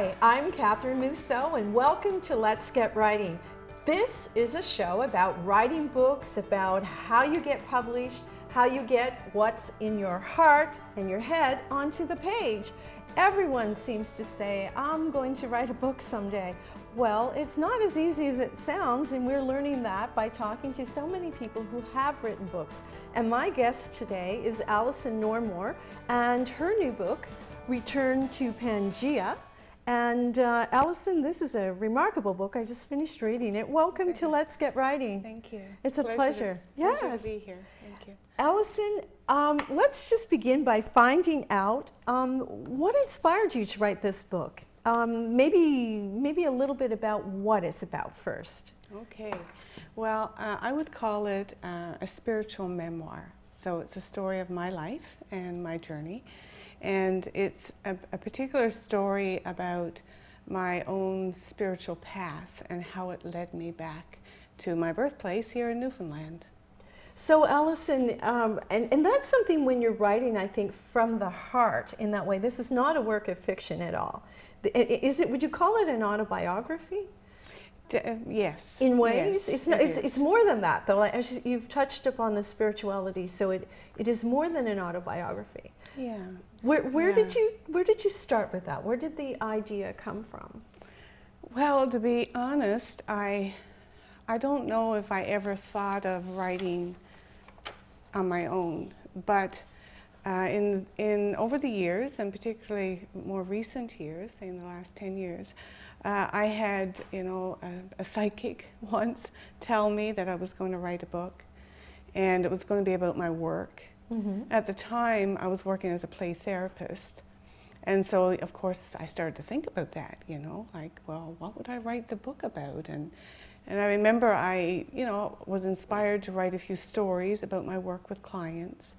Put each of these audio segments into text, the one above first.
Hi, I'm Kathryn Mousseau, and welcome to Let's Get Writing. This is a show about writing books, about how you get published, how you get what's in your heart and your head onto the page. Everyone seems to say, I'm going to write a book someday. Well, it's not as easy as it sounds, and we're learning that by talking to so many people who have written books. And my guest today is Alison Normore, and her new book, Return to Pangaea. And Alison, this is a remarkable book. I just finished reading it. Welcome to Let's Get Writing. Thank you. It's a pleasure. Pleasure to be here. Thank you. Alison, let's just begin by finding out what inspired you to write this book. Maybe a little bit about what it's about first. Okay. Well, I would call it a spiritual memoir. So it's a story of my life and my journey. And it's a particular story about my own spiritual path and how it led me back to my birthplace here in Newfoundland. So Alison, and that's something when you're writing, I think, from the heart in that way. This is not a work of fiction at all. Is it? Would you call it an autobiography? Yes. In ways, yes, it's more than that, though. Like, you've touched upon the spirituality, so it is more than an autobiography. Yeah. Where did you start with that? Where did the idea come from? Well, to be honest, I don't know if I ever thought of writing on my own, but in over the years, and particularly more recent years, say in the last 10 years, I had, a psychic once tell me that I was going to write a book, and it was going to be about my work. Mm-hmm. At the time, I was working as a play therapist, and so, of course, I started to think about that, like, well, what would I write the book about? And I remember I, was inspired to write a few stories about my work with clients,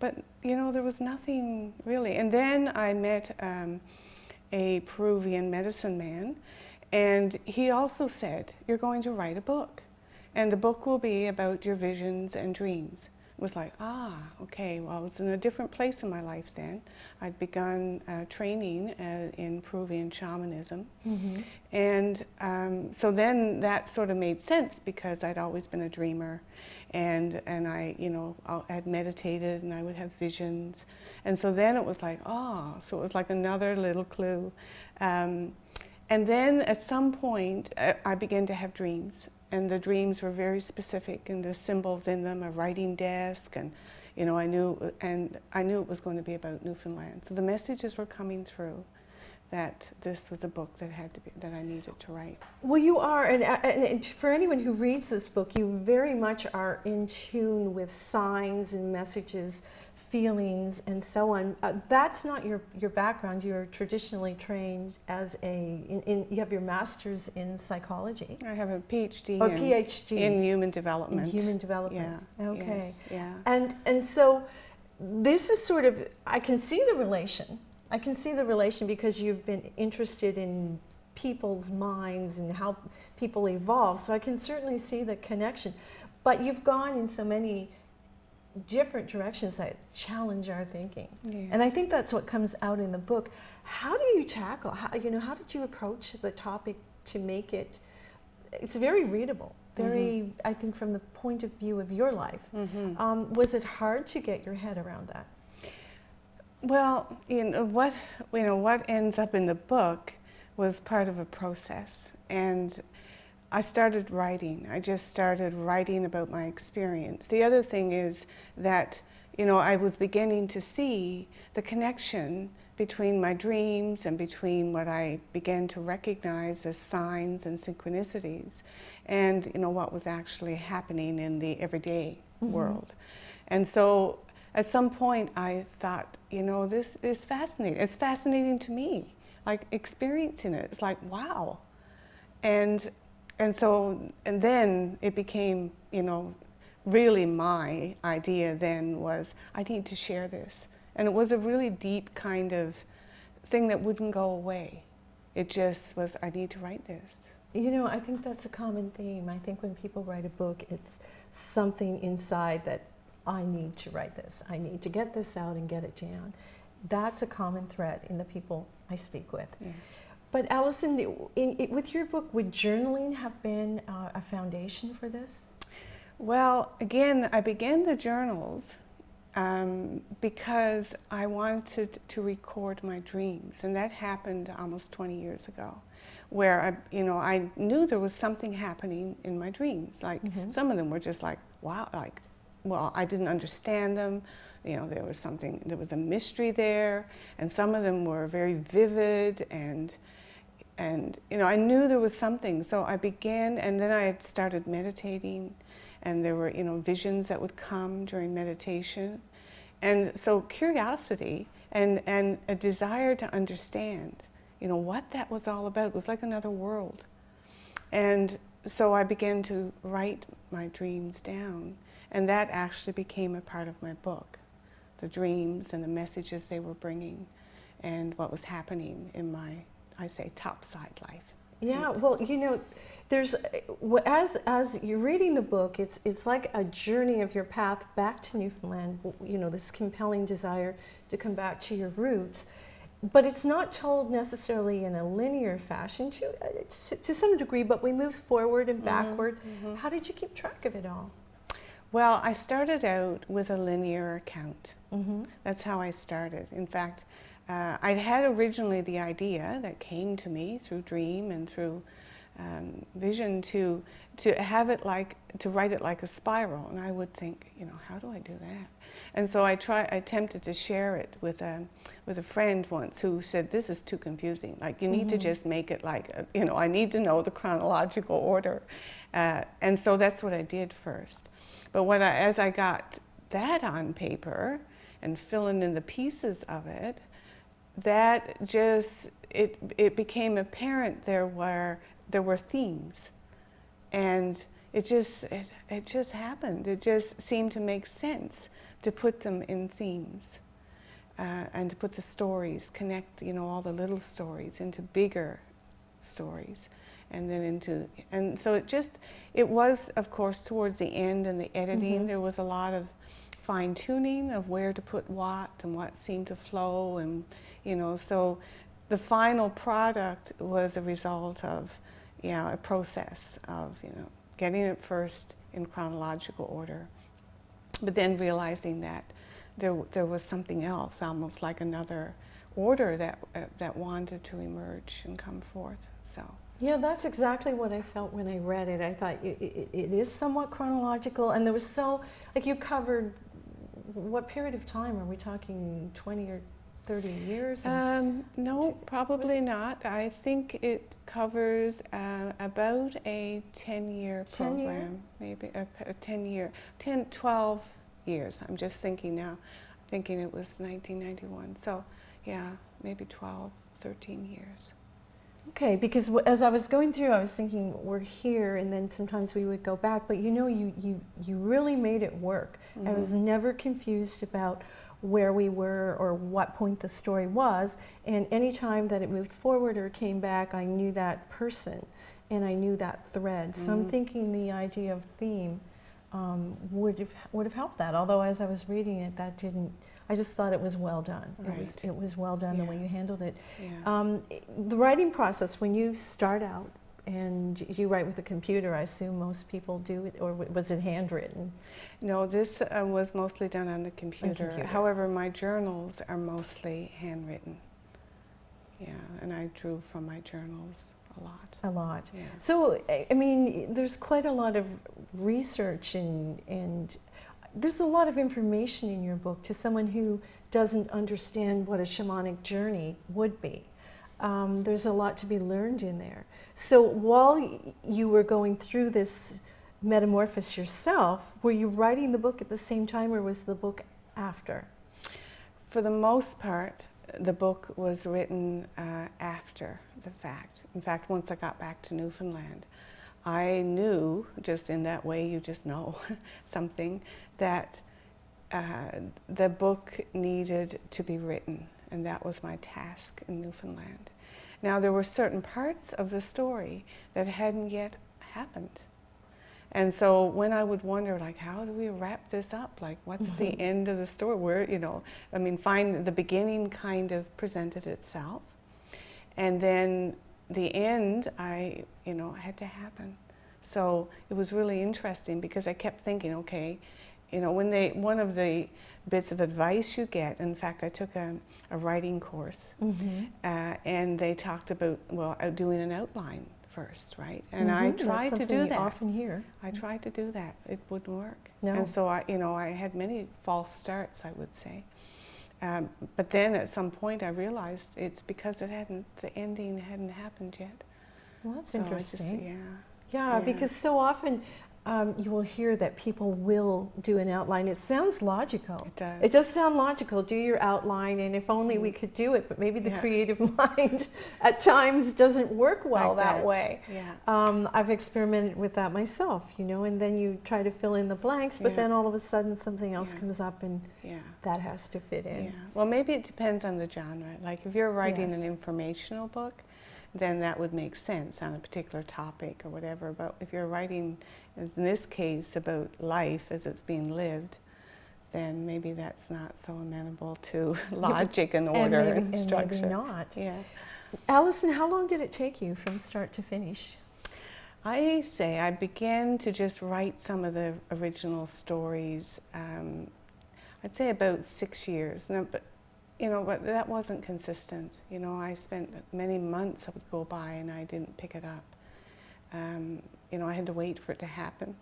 but, there was nothing really. And then I met a Peruvian medicine man, and he also said, you're going to write a book, and the book will be about your visions and dreams. It was like, okay, well, I was in a different place in my life then. I'd begun training in Peruvian shamanism. Mm-hmm. And so then that sort of made sense because I'd always been a dreamer, and I, I'd meditated and I would have visions. And so then it was like, so it was like another little clue. And then at some point, I began to have dreams. And the dreams were very specific, and the symbols in them, a writing desk, and I knew it was going to be about Newfoundland. So the messages were coming through that this was a book that I needed to write. Well, you are, and for anyone who reads this book, you very much are in tune with signs and messages, feelings, and so on. That's not your background. You're traditionally trained as you have your master's in psychology. I have a PhD. In human development. In human development. Yeah. Okay. Yes, yeah. And so this is sort of, I can see the relation. Because you've been interested in people's minds and how people evolve. So I can certainly see the connection. But you've gone in so many different directions that challenge our thinking. Yes. And I think that's what comes out in the book. How do you tackle, how did you approach the topic to make it's very readable, very, I think, from the point of view of your life. Mm-hmm. Was it hard to get your head around that? Well, what ends up in the book was part of a process, and I started writing. I just started writing about my experience. The other thing is that, I was beginning to see the connection between my dreams and between what I began to recognize as signs and synchronicities and, what was actually happening in the everyday mm-hmm. world. And so at some point I thought, this is fascinating. It's fascinating to me, like experiencing it. It's like, wow. And then it became, really my idea then was, I need to share this. And it was a really deep kind of thing that wouldn't go away. It just was, I need to write this. I think that's a common theme. I think when people write a book, it's something inside that, I need to write this. I need to get this out and get it down. That's a common thread in the people I speak with. Yes. But Alison, with your book, would journaling have been a foundation for this? Well, again, I began the journals because I wanted to record my dreams, and that happened almost 20 years ago, where I knew there was something happening in my dreams. Like some of them were just like, wow, like, well, I didn't understand them. There was a mystery there, and some of them were very vivid, and I knew there was something. So I began, and then I had started meditating, and there were visions that would come during meditation, and so curiosity and a desire to understand what that was all about. It was like another world. And so I began to write my dreams down, and that actually became a part of my book, the dreams and the messages they were bringing and what was happening in my, I say, topside life. Yeah, well, there's, as you're reading the book, it's like a journey of your path back to Newfoundland, this compelling desire to come back to your roots. But it's not told necessarily in a linear fashion, to some degree, but we move forward and backward. How did you keep track of it all? Well, I started out with a linear account. That's how I started. In fact, I'd had originally the idea that came to me through dream and through vision to have it to write it like a spiral, and I would think, how do I do that? And so I attempted to share it with a friend once who said, this is too confusing. Like, you need to just make it like, I need to know the chronological order. And so that's what I did first. But as I got that on paper and filling in the pieces of it, that just, it became apparent there were themes, and it just happened. It just seemed to make sense to put them in themes, and to put the stories, connect all the little stories into bigger stories, and then and so it was, of course, towards the end and the editing, there was a lot of fine-tuning of where to put what and what seemed to flow, and so the final product was a result of a process of getting it first in chronological order, but then realizing that there was something else, almost like another order that wanted to emerge and come forth. So yeah, that's exactly what I felt when I read it. I thought it is somewhat chronological, and there was you covered, what period of time are we talking? 20 or 30 years? No, probably not. I think it covers about a 10-year program, maybe a 12 years. I'm just thinking now, thinking it was 1991. So yeah, maybe 12, 13 years. Okay, because as I was going through, I was thinking, we're here, and then sometimes we would go back, but you really made it work. I was never confused about where we were or what point the story was, and any time that it moved forward or came back, I knew that person and I knew that thread. So I'm thinking the idea of theme would have helped that, although as I was reading it, that didn't. I just thought it was well done. Right. It was well done, the way you handled it. Yeah. The writing process, when you start out and you write with a computer, I assume most people do it, or was it handwritten? No, this was mostly done on the computer. However, my journals are mostly handwritten. Yeah, and I drew from my journals a lot. A lot. Yeah. So, I mean, there's quite a lot of research and there's a lot of information in your book to someone who doesn't understand what a shamanic journey would be. There's a lot to be learned in there. So while you were going through this metamorphosis yourself, were you writing the book at the same time, or was the book after? For the most part, the book was written after the fact. In fact, once I got back to Newfoundland, I knew, just in that way you just know something, that the book needed to be written, and that was my task in Newfoundland. Now, there were certain parts of the story that hadn't yet happened. And so when I would wonder, like, how do we wrap this up? Like, what's the end of the story? Where, find the beginning kind of presented itself. And then the end, had to happen. So it was really interesting because I kept thinking, okay, one of the bits of advice you get, in fact, I took a writing course, and they talked about, doing an outline first, right? And I tried to do that. Often hear. I tried to do that. It wouldn't work. No. And so I had many false starts, I would say. But then at some point I realized it's because the ending hadn't happened yet. Well, that's interesting. Yeah, because so often you will hear that people will do an outline. It sounds logical. It does. It does sound logical. Do your outline, and if only we could do it. But maybe the creative mind at times doesn't work well like that way. Yeah. I've experimented with that myself, and then you try to fill in the blanks, but then all of a sudden something else comes up, and that has to fit in. Yeah. Well, maybe it depends on the genre. Like if you're writing an informational book, then that would make sense on a particular topic or whatever. But if you're writing, as in this case, about life as it's being lived, then maybe that's not so amenable to logic and order and structure. And maybe not. Yeah. Alison, how long did it take you from start to finish? I say I began to just write some of the original stories, I'd say about 6 years. Now, but that wasn't consistent. I spent many months that would go by and I didn't pick it up. I had to wait for it to happen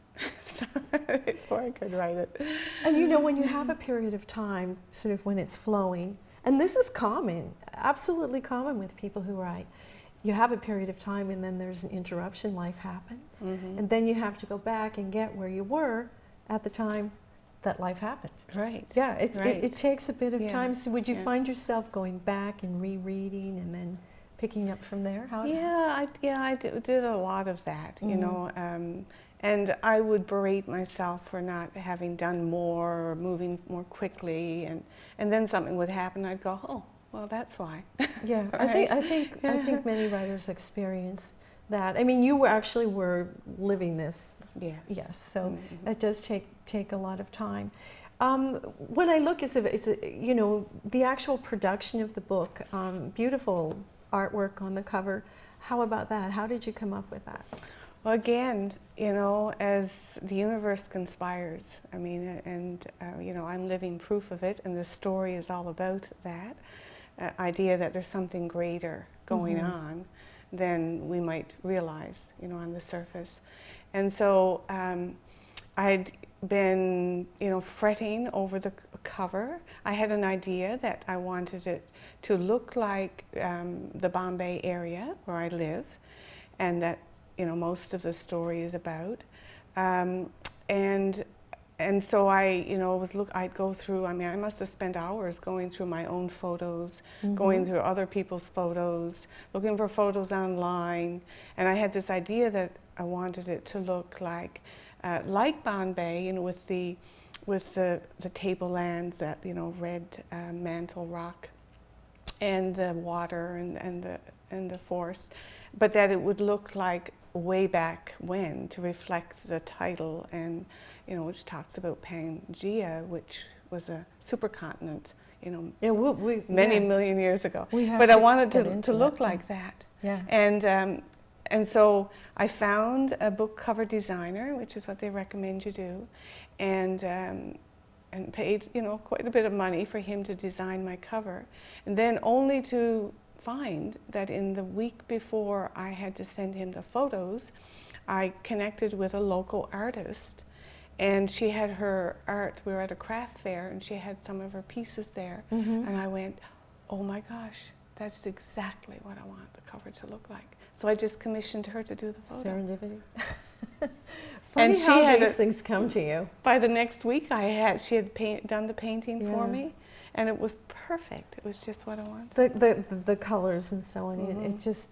before I could write it. And when you have a period of time, sort of when it's flowing, and this is common, absolutely common with people who write, you have a period of time and then there's an interruption, life happens, and then you have to go back and get where you were at the time that life happened. Right. Yeah, it takes a bit of time. So would you Yeah. find yourself going back and rereading and then picking up from there? I did a lot of that, and I would berate myself for not having done more or moving more quickly, and then something would happen. I'd go, oh, well, that's why. Yeah, Right? I think many writers experience that. I mean, you were living this. Yeah. Yes, so it does take a lot of time. When I look, it's the actual production of the book, beautiful artwork on the cover. How about that? How did you come up with that? Well, again, as the universe conspires, I mean, and I'm living proof of it, and the story is all about that idea that there's something greater going on than we might realize, on the surface. And so I'd been, fretting over the cover. I had an idea that I wanted it to look like the Bombay area where I live, and that, most of the story is about. And so I'd go through, I must have spent hours going through my own photos, going through other people's photos, looking for photos online, and I had this idea that I wanted it to look like Bombay, with the tablelands, that red mantle rock, and the water and the forest, but that it would look like way back when, to reflect the title, and which talks about Pangaea, which was a supercontinent, many million years ago. But I wanted to look like that. Yeah. And so I found a book cover designer, which is what they recommend you do, and paid quite a bit of money for him to design my cover, and then only to find that in the week before I had to send him the photos, I connected with a local artist, and she had her art. We were at a craft fair, and she had some of her pieces there, and I went, oh my gosh, that's exactly what I want the cover to look like. So I just commissioned her to do the photo. Serendipity. Funny how these things come to you. By the next week, she had done the painting for me, and it was perfect. It was just what I wanted. The colors and so on.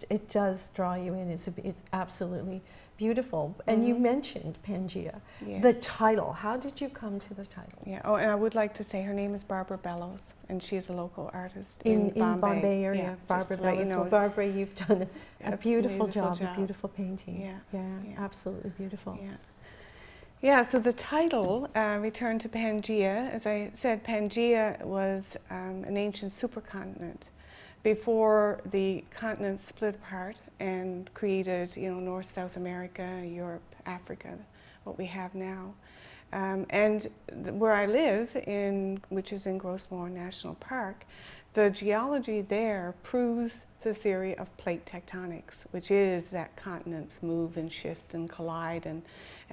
It does draw you in. It's absolutely beautiful. And you mentioned Pangaea. Yes. The title. How did you come to the title? Yeah. Oh, and I would like to say her name is Barbara Bellows, and she's a local artist in Bombay area. Yeah, Barbara Bellows. Well, Barbara, you've done a beautiful job, a beautiful painting. Yeah. Absolutely beautiful. Yeah. Yeah, so the title, Return to Pangaea, as I said, Pangaea was an ancient supercontinent before the continents split apart and created, North, South America, Europe, Africa, what we have now. And where I live, which is in Grossmoor National Park, the geology there proves the theory of plate tectonics, which is that continents move and shift and collide, and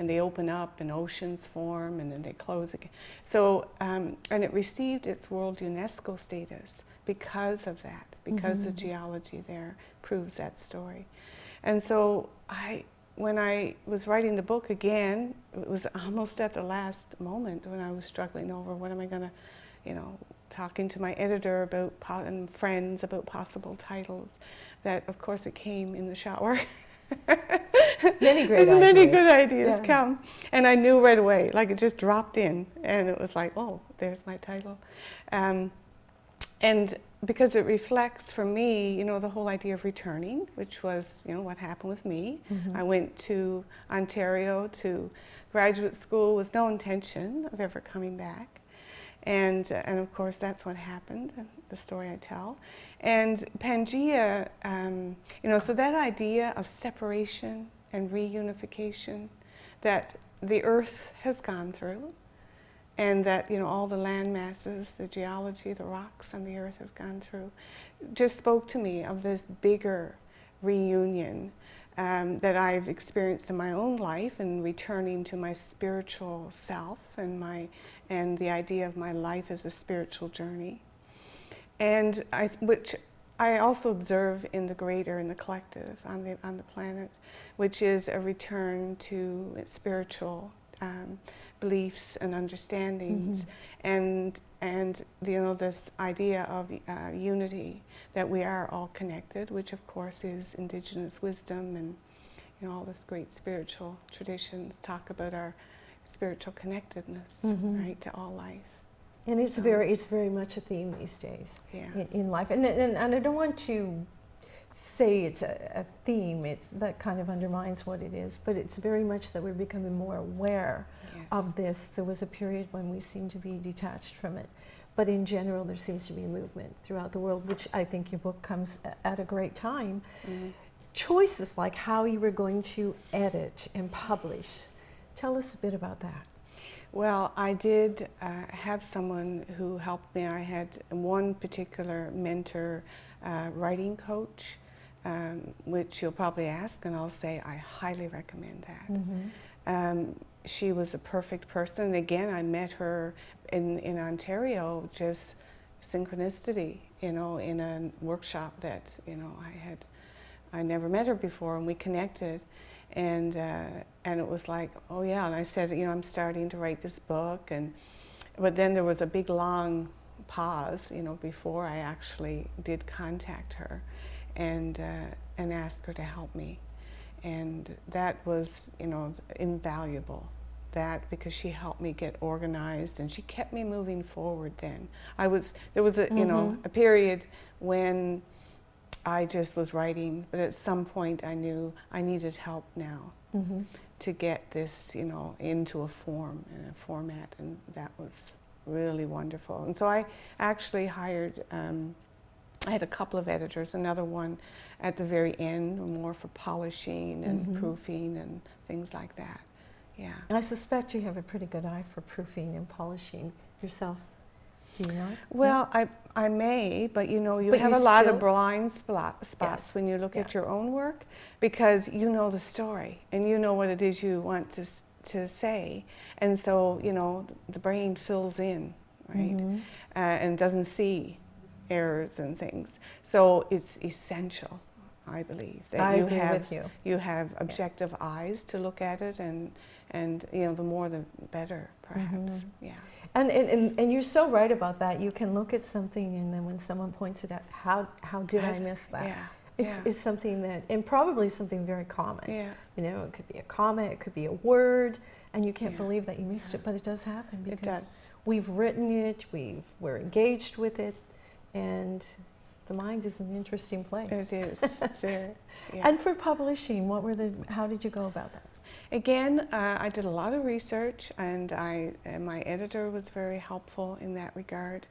they open up and oceans form and then they close again. So, and it received its World UNESCO status because of that, because the geology there proves that story. And so when I was writing the book again, it was almost at the last moment when I was struggling over what am I going to, talking to my editor about and friends about possible titles, that of course it came in the shower. Many great ideas. Many good ideas come. And I knew right away, like it just dropped in, and it was like, oh, there's my title. And because it reflects for me, the whole idea of returning, which was, what happened with me. I went to Ontario to graduate school with no intention of ever coming back. And of course, that's what happened, the story I tell. And Pangaea, so that idea of separation and reunification that the Earth has gone through, and that, all the land masses, the geology, the rocks on the Earth have gone through, just spoke to me of this bigger reunion that I've experienced in my own life, and returning to my spiritual self and the idea of my life as a spiritual journey, and which I also observe in the greater, in the collective, on the planet, which is a return to spiritual beliefs and understandings, and this idea of unity, that we are all connected, which of course is indigenous wisdom, and all this great spiritual traditions talk about our spiritual connectedness, right, to all life. And it's very much a theme these days in life. And I don't want to say it's a theme, that kind of undermines what it is, but it's very much that we're becoming more aware of this. There was a period when we seemed to be detached from it. But in general, there seems to be a movement throughout the world, which I think your book comes at a great time. Choices like how you were going to edit and publish. Tell us a bit about that. Well, I did have someone who helped me. I had one particular mentor, writing coach, which you'll probably ask, and I'll say I highly recommend that. She was a perfect person. And again, I met her in Ontario, just synchronicity, in a workshop that, I never met her before, and we connected. And it was like, oh yeah, and I said, I'm starting to write this book, but then there was a big long pause, before I actually did contact her and ask her to help me. And that was, invaluable, because she helped me get organized, and she kept me moving forward then. There was a period when I just was writing, but at some point I knew I needed help now to get this, into a form and a format, and that was really wonderful. And so I actually hired, I had a couple of editors, another one at the very end, more for polishing and proofing and things like that. Yeah. And I suspect you have a pretty good eye for proofing and polishing yourself. Do you not? Well, I may, but you have a lot of blind spots when you look at your own work, because you know the story and you know what it is you want to say, and so the brain fills in, right, and doesn't see errors and things. So it's essential, I believe, that you have objective eyes to look at it, and the more the better, perhaps. Yeah. And you're so right about that. You can look at something, and then when someone points it out, how did I miss that? Yeah. It's something that, and probably something very common. Yeah. It could be a comment, it could be a word, and you can't believe that you missed it, but it does happen because we've written it, we're engaged with it, and the mind is an interesting place. It is. Very. Yeah. And for publishing, how did you go about that? Again, I did a lot of research, and my editor was very helpful in that regard.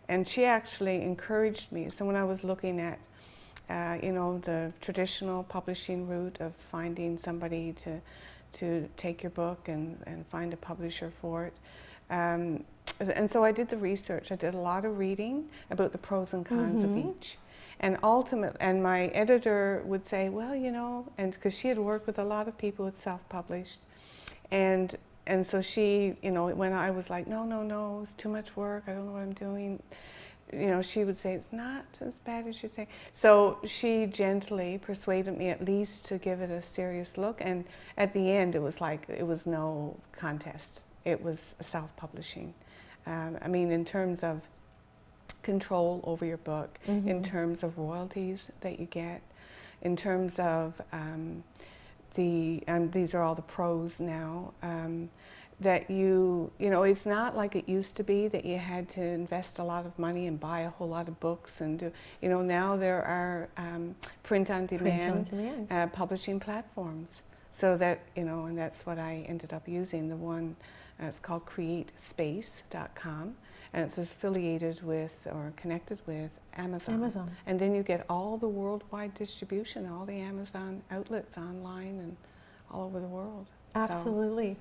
and she actually encouraged me. So when I was looking at, the traditional publishing route of finding somebody to take your book and find a publisher for it. And so I did the research. I did a lot of reading about the pros and cons of each. And and my editor would say, well, and because she had worked with a lot of people who had self-published. And so she, when I was like, no, it's too much work, I don't know what I'm doing, she would say, it's not as bad as you think. So she gently persuaded me at least to give it a serious look. And at the end, it was no contest. It was self-publishing. In terms of control over your book, in terms of royalties that you get, in terms of these are all the pros now, that it's not like it used to be that you had to invest a lot of money and buy a whole lot of books and do, now there are print-on-demand publishing platforms. So that, and that's what I ended up using, the one, it's called createspace.com. And it's affiliated with or connected with Amazon. And then you get all the worldwide distribution, all the Amazon outlets online and all over the world. Absolutely.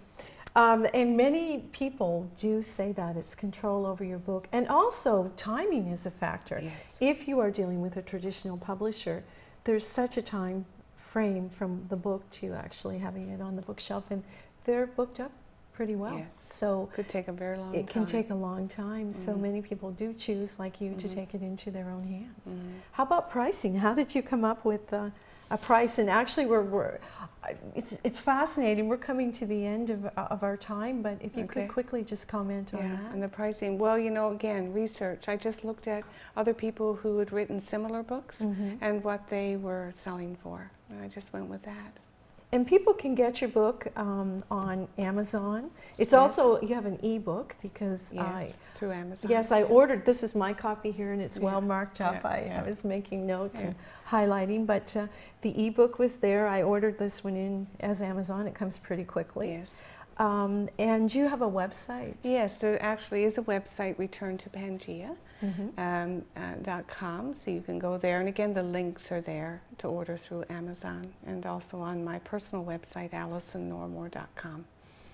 And many people do say that it's control over your book. And also timing is a factor. Yes. If you are dealing with a traditional publisher, there's such a time frame from the book to actually having it on the bookshelf, and they're booked up pretty well. Yes. So could take a very long time. It can take a long time. So many people do choose, like you, to take it into their own hands. How about pricing? How did you come up with a price? And actually, it's fascinating. We're coming to the end of our time, but if you could quickly just comment on that. And the pricing. Well, again, research. I just looked at other people who had written similar books and what they were selling for. And I just went with that. And people can get your book on Amazon. It's also, you have an e-book because through Amazon. Yes, I ordered, this is my copy here and it's well marked up. I was making notes and highlighting, but the e-book was there. I ordered this one in as Amazon. It comes pretty quickly. Yes. And you have a website. Yes, there actually is a website, Return to Pangaea. .com, so you can go there, and again the links are there to order through Amazon, and also on my personal website, AlisonNormore.com.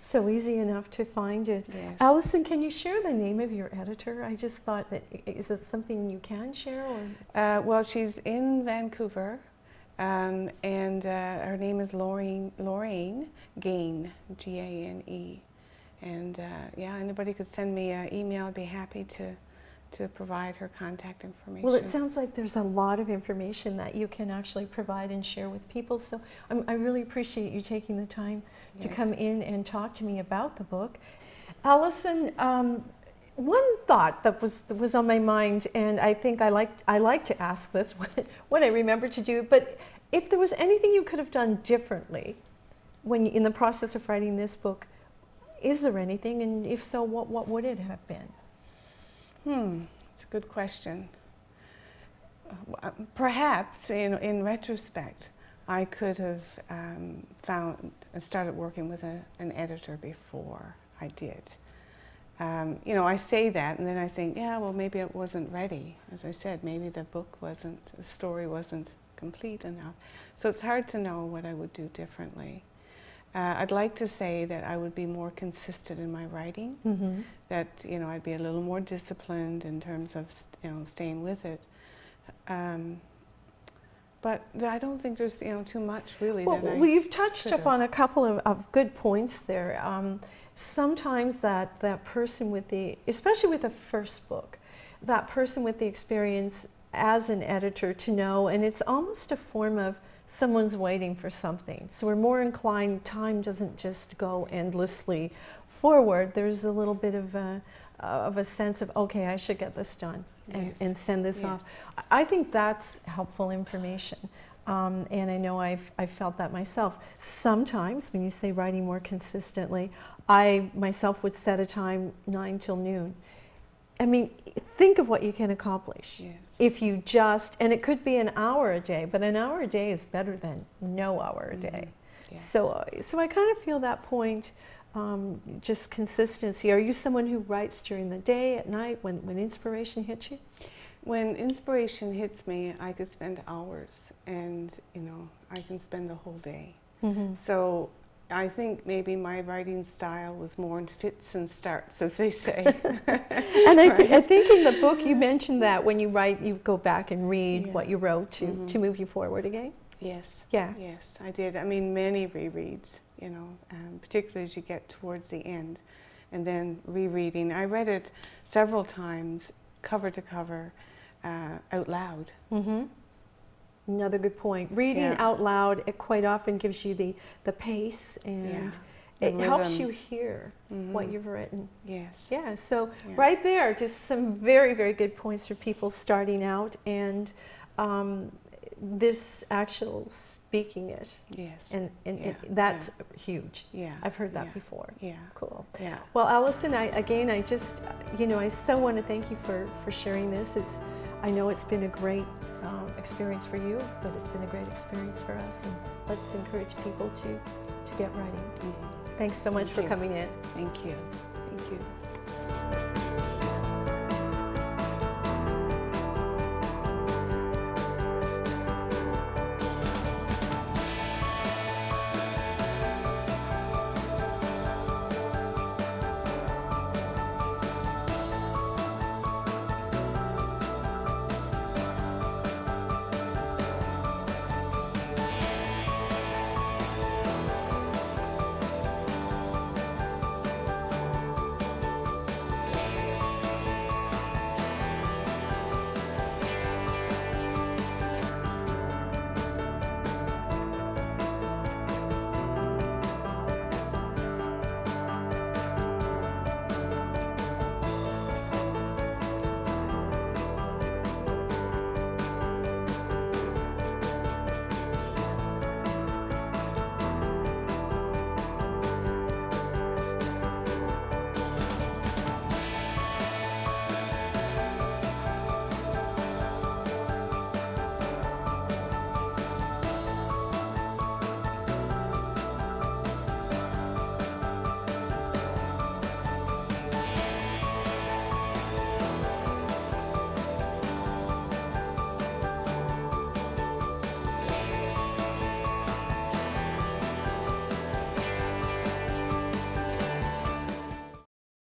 So easy enough to find it. Yes. Alison, can you share the name of your editor? I just thought that, is it something you can share? Or? Well, she's in Vancouver, and her name is Lorraine Gain, Gane, and anybody could send me an email. I'd be happy to provide her contact information. Well, it sounds like there's a lot of information that you can actually provide and share with people. So I really appreciate you taking the time to come in and talk to me about the book. Alison, one thought that was on my mind, and I think I like to ask this when I remember to do it, but if there was anything you could have done differently in the process of writing this book, is there anything? And if so, what would it have been? It's a good question. Perhaps, in retrospect, I could have started working with an editor before I did. I say that, and then I think, maybe it wasn't ready. As I said, maybe the story wasn't complete enough. So it's hard to know what I would do differently. I'd like to say that I would be more consistent in my writing, that I'd be a little more disciplined in terms of staying with it. But I don't think there's too much really. Well, you've touched upon a couple of good points there. Sometimes that person especially with the first book, that person with the experience as an editor to know, and it's almost a form of someone's waiting for something. So we're more inclined, time doesn't just go endlessly forward. There's a little bit of a sense of, okay, I should get this done and send this off. I think that's helpful information. And I know I've felt that myself. Sometimes when you say writing more consistently, I myself would set a time 9 till noon. I mean, think of what you can accomplish. Yes. If you and it could be an hour a day, but an hour a day is better than no hour a day. Yes. So I kind of feel that point. just consistency. Are you someone who writes during the day, at night, when inspiration hits you? When inspiration hits me, I could spend hours, and I can spend the whole day. Mm-hmm. So I think maybe my writing style was more in fits and starts, as they say. And I think in the book you mentioned that when you write, you go back and read what you wrote to move you forward again. Yes. Yeah. Yes, I did. I mean, many rereads, particularly as you get towards the end, and then rereading. I read it several times, cover to cover, out loud. Mm-hmm. Another good point. Reading out loud, it quite often gives you the pace, and it helps you hear what you've written. Yes. Yeah, so right there, just some very, very good points for people starting out, and this actual speaking it. Yes. And that's huge. Yeah. I've heard that before. Yeah. Cool. Yeah. Well, Alison, I just, I so want to thank you for sharing this. I know it's been a great experience for you, but it's been a great experience for us, and let's encourage people to get writing. Thanks so much for coming in. Thank you. Thank you.